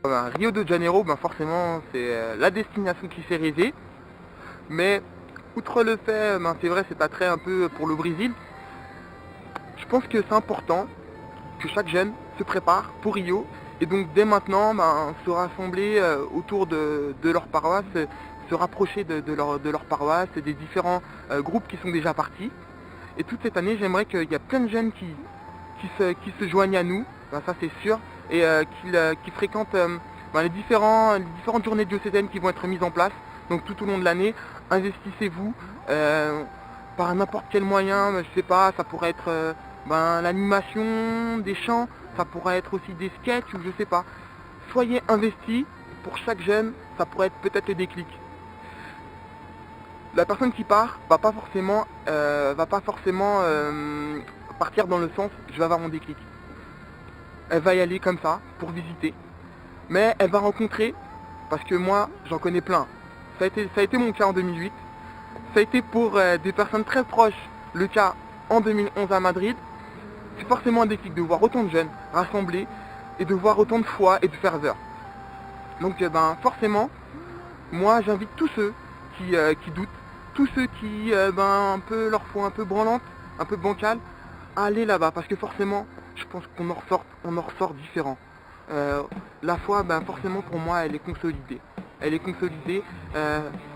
Rio de Janeiro, forcément, c'est la destination qui s'est rêvée. Mais outre le fait, c'est vrai, cet attrait un peu pour le Brésil, je pense que c'est important que chaque jeune se prépare pour Rio. Et donc dès maintenant, se rassembler autour de leur paroisse, se rapprocher de leur paroisse et des différents groupes qui sont déjà partis. Et toute cette année, j'aimerais qu'il y a plein de jeunes qui se joignent à nous, ça c'est sûr, et qui fréquentent les différentes journées diocésaines qui vont être mises en place. Donc tout au long de l'année, investissez-vous par n'importe quel moyen, je sais pas, ça pourrait être l'animation, des chants, ça pourrait être aussi des sketchs ou je sais pas. Soyez investis, pour chaque jeune, ça pourrait être peut-être le déclic. La personne qui part va pas forcément partir dans le sens je vais avoir mon déclic. Elle va y aller comme ça pour visiter, mais elle va rencontrer, parce que moi j'en connais plein. Ça a été mon cas en 2008, ça a été pour des personnes très proches le cas en 2011 à Madrid. C'est forcément un déclic de voir autant de jeunes rassemblés et de voir autant de foi et de ferveur. Donc forcément, moi j'invite tous ceux qui doutent, tous ceux qui un peu leur foi un peu branlante, un peu bancale, à aller là-bas, parce que forcément, je pense qu'on en ressort différent. La foi, forcément pour moi, elle est consolidée. Elle est consolidée.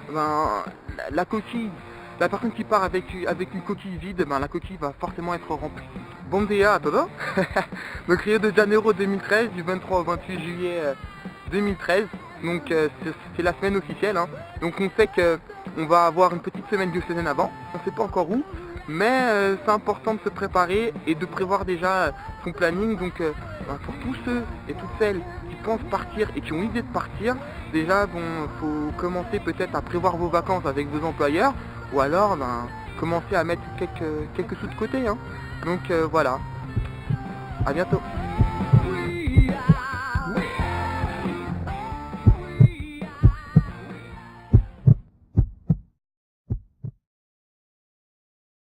La coquille, la personne qui part avec une coquille vide, la coquille va forcément être remplie. Bon dia à todos. Donc Rio de Janeiro 2013, du 23 au 28 juillet 2013. Donc c'est la semaine officielle. Donc on sait qu'on va avoir une petite semaine diocésaine avant. On ne sait pas encore où. Mais c'est important de se préparer et de prévoir déjà son planning. Donc pour tous ceux et toutes celles qui pensent partir et qui ont l'idée de partir, déjà faut commencer peut-être à prévoir vos vacances avec vos employeurs, ou alors commencer à mettre quelques sous de côté. Donc voilà, à bientôt.